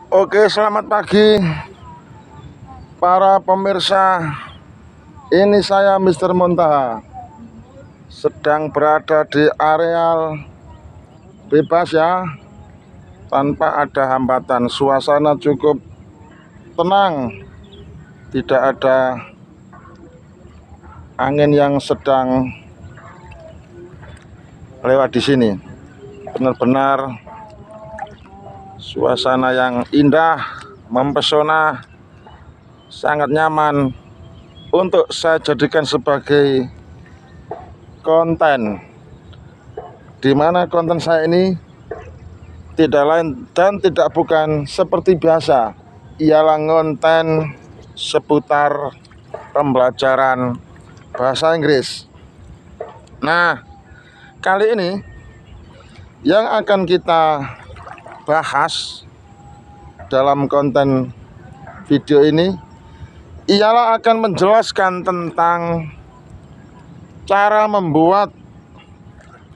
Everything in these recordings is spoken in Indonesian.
Oke, selamat pagi para pemirsa. Ini saya Mr. Muntaha, sedang berada di areal bebas ya, tanpa ada hambatan. Suasana cukup tenang, tidak ada angin yang sedang lewat di sini. Benar-benar suasana yang indah, mempesona, sangat nyaman untuk saya jadikan sebagai konten, di mana konten saya ini tidak lain dan tidak bukan seperti biasa, ialah konten seputar pembelajaran bahasa Inggris. Nah, kali ini yang akan kita bahas dalam konten video ini ialah akan menjelaskan tentang cara membuat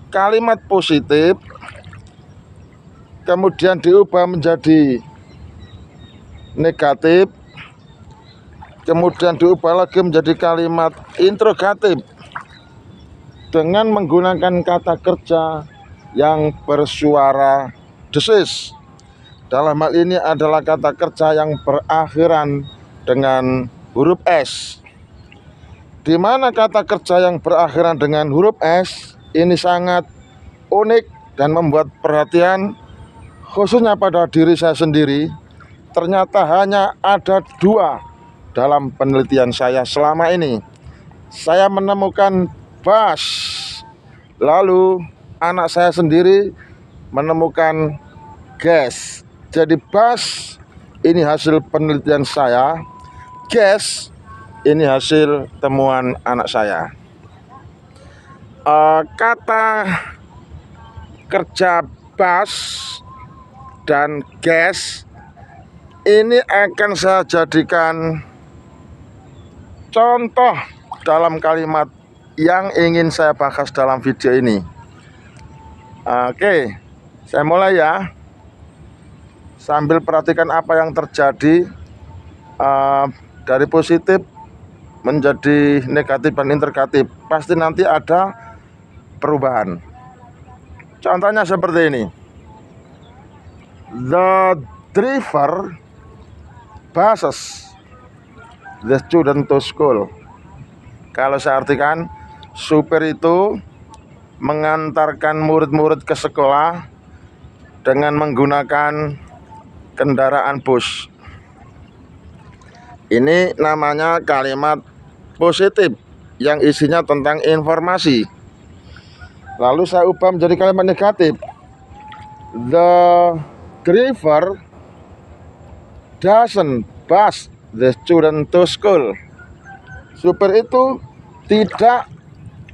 kalimat positif kemudian diubah menjadi negatif, kemudian diubah lagi menjadi kalimat interrogatif dengan menggunakan kata kerja yang bersuara desis. Dalam hal ini adalah kata kerja yang berakhiran dengan huruf S, di mana kata kerja yang berakhiran dengan huruf S ini sangat unik dan membuat perhatian, khususnya pada diri saya sendiri. Ternyata hanya ada 2 dalam penelitian saya selama ini. Saya menemukan bus, lalu anak saya sendiri menemukan gas. Jadi bus ini hasil penelitian saya, gas ini hasil temuan anak saya. Kata kerja bus dan gas ini akan saya jadikan contoh dalam kalimat yang ingin saya bahas dalam video ini. Oke, saya mulai ya. Sambil perhatikan apa yang terjadi dari positif menjadi negatif dan interrogatif. Pasti nanti ada perubahan. Contohnya seperti ini. The driver buses the student to school. Kalau saya artikan, supir itu mengantarkan murid-murid ke sekolah dengan menggunakan kendaraan bus. Ini namanya kalimat positif yang isinya tentang informasi. Lalu saya ubah menjadi kalimat negatif. The driver doesn't bus the student to school. Supir itu tidak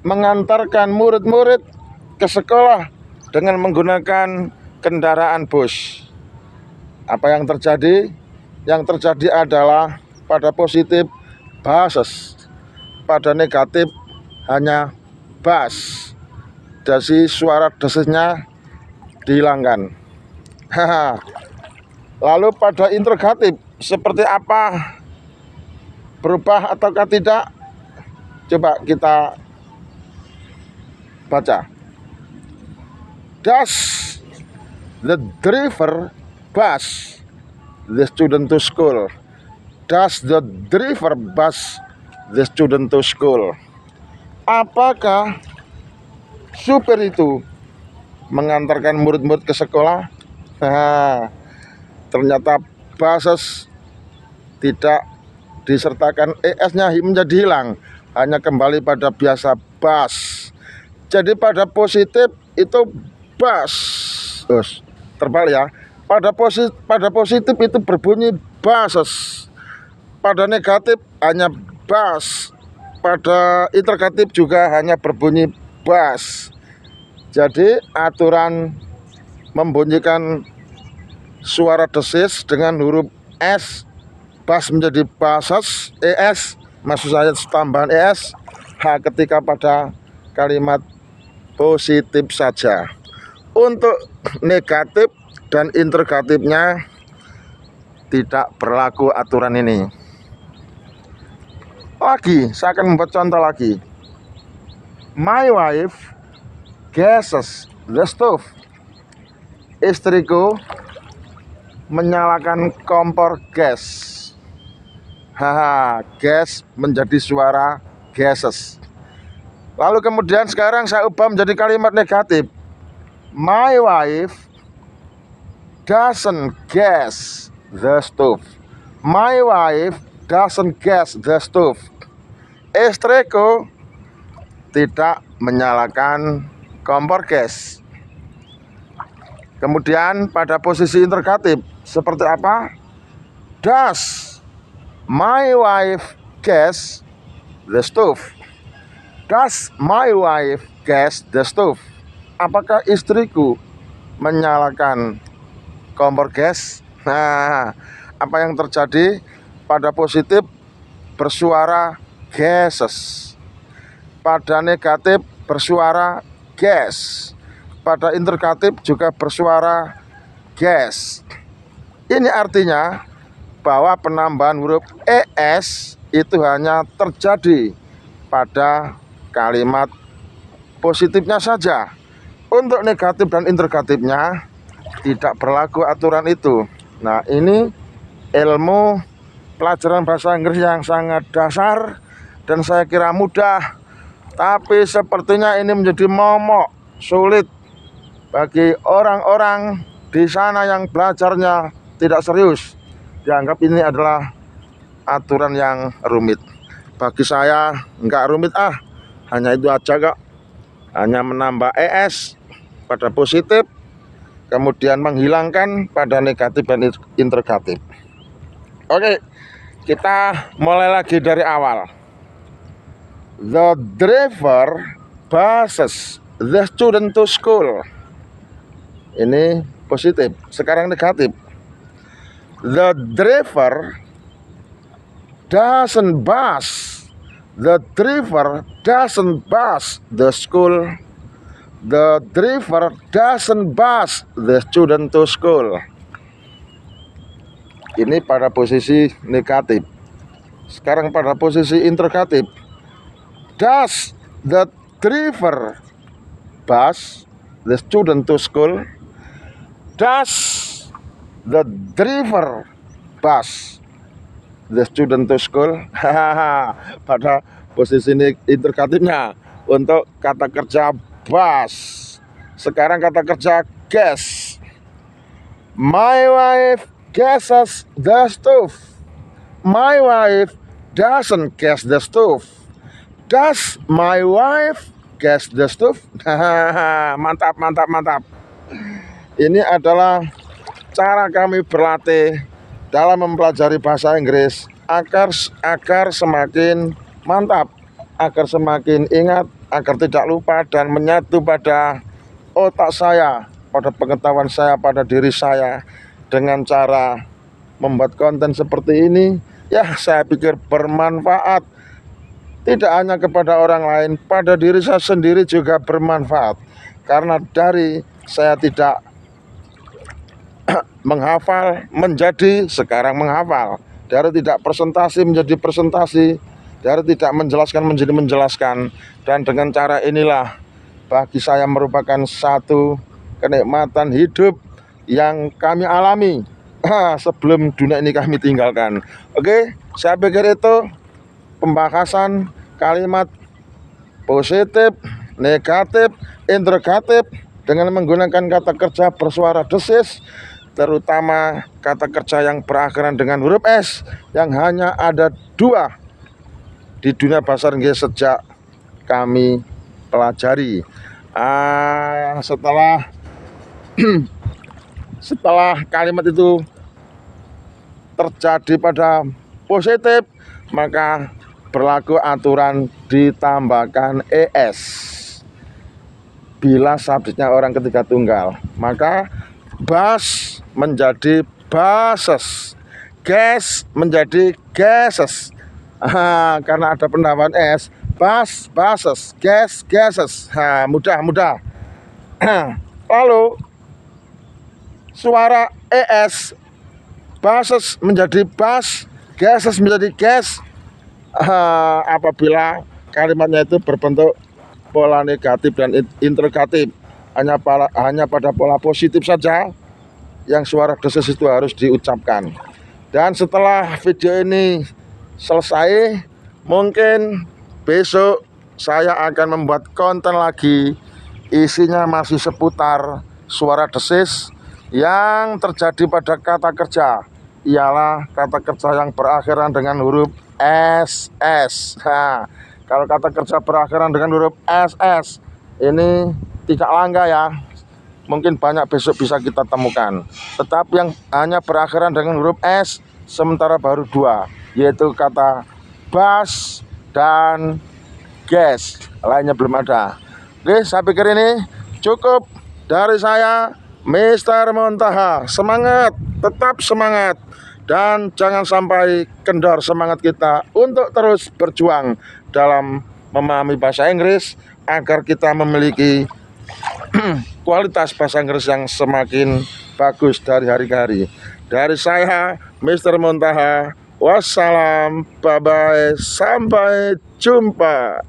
mengantarkan murid-murid ke sekolah dengan menggunakan kendaraan bus. Apa yang terjadi? Yang terjadi adalah pada positif buses, pada negatif hanya bus. Jadi suara desisnya dihilangkan. Lalu pada interrogatif seperti apa? Berubah ataukah tidak? Coba kita baca. Does the driver bus the student to school? Does the driver bus the student to school? Apakah supir itu mengantarkan murid-murid ke sekolah? Ternyata buses tidak disertakan ES-nya menjadi hilang, hanya kembali pada biasa bus. Jadi pada positif itu bus, terbalik ya. Pada positif itu berbunyi buses, pada negatif hanya bus, pada interrogatif juga hanya berbunyi bus. Jadi aturan membunyikan suara desis dengan huruf S, bus menjadi buses, ES, maksud saya tambahan ES, ketika pada kalimat positif saja. Untuk negatif dan interrogatifnya tidak berlaku aturan ini. Lagi, saya akan membuat contoh lagi. My wife gases the stove. Istriku menyalakan kompor gas. Haha, gas menjadi suara gases. Lalu kemudian sekarang saya ubah menjadi kalimat negatif. My wife doesn't gas the stove. My wife doesn't gas the stove. Istriku tidak menyalakan kompor gas. Kemudian pada posisi interrogatif seperti apa? Does my wife gas the stove? Does my wife gas the stove? Apakah istriku menyalakan kompor gas? Nah, apa yang terjadi? Pada positif bersuara gases. Pada negatif bersuara gas. Pada interrogatif juga bersuara gas. Ini artinya bahwa penambahan huruf es itu hanya terjadi pada kalimat positifnya saja. Untuk negatif dan interrogatifnya tidak berlaku aturan itu. Nah, ini ilmu pelajaran bahasa Inggris yang sangat dasar dan saya kira mudah. Tapi sepertinya ini menjadi momok, sulit bagi orang-orang di sana yang belajarnya tidak serius. Dianggap ini adalah aturan yang rumit. Bagi saya enggak rumit hanya itu aja kok. Hanya menambah es pada positif, kemudian menghilangkan pada negatif dan interrogatif. Oke, kita mulai lagi dari awal. The driver buses the student to school. Ini positif. Sekarang negatif. The driver doesn't bus. The driver doesn't bus the school. The driver doesn't bus the student to school. Ini pada posisi negatif. Sekarang pada posisi interrogatif. Does the driver bus the student to school? Does the driver bus the student to school? Pada posisi ini interrogatifnya untuk kata kerja bus. Sekarang kata kerja gas. My wife gases the stove. My wife doesn't gas the stove. Does my wife gas the stove? Mantap, mantap, mantap. Ini adalah cara kami berlatih dalam mempelajari bahasa Inggris agar semakin mantap, agar semakin ingat, agar tidak lupa dan menyatu pada otak saya, pada pengetahuan saya, pada diri saya. Dengan cara membuat konten seperti ini, ya saya pikir bermanfaat. Tidak hanya kepada orang lain, pada diri saya sendiri juga bermanfaat. Karena dari saya tidak menghafal menjadi sekarang menghafal. Dari tidak presentasi menjadi presentasi. Dari tidak menjelaskan menjadi menjelaskan. Dan dengan cara inilah bagi saya merupakan satu kenikmatan hidup yang kami alami sebelum dunia ini kami tinggalkan. Oke, saya pikir itu pembahasan kalimat positif, negatif, interrogatif dengan menggunakan kata kerja bersuara desis, terutama kata kerja yang berakhiran dengan huruf S yang hanya ada 2 di dunia bahasa Inggris sejak kami pelajari. Setelah kalimat itu terjadi pada positif, maka berlaku aturan ditambahkan es. Bila subjeknya orang ketiga tunggal, maka bus menjadi buses, gas menjadi gases. Karena ada penambahan es, bus, buses, gas, gases. Mudah. Lalu suara es bases menjadi bas, gases menjadi gas apabila kalimatnya itu berbentuk pola negatif dan interrogatif. Hanya pada pola positif saja yang suara desis itu harus diucapkan. Dan setelah video ini selesai, mungkin besok saya akan membuat konten lagi, isinya masih seputar suara desis yang terjadi pada kata kerja. Ialah kata kerja yang berakhiran dengan huruf SS. Nah, kalau kata kerja berakhiran dengan huruf SS ini tidak langka ya, mungkin banyak besok bisa kita temukan. Tetapi yang hanya berakhiran dengan huruf S sementara baru 2, yaitu kata bas dan gas, lainnya belum ada. Oke, saya pikir ini cukup dari saya, Mister Montaha. Semangat, tetap semangat, dan jangan sampai kendor semangat kita untuk terus berjuang dalam memahami bahasa Inggris agar kita memiliki kualitas bahasa Inggris yang semakin bagus dari hari ke hari. Dari saya, Mister Montaha, wassalam, bye-bye, sampai jumpa.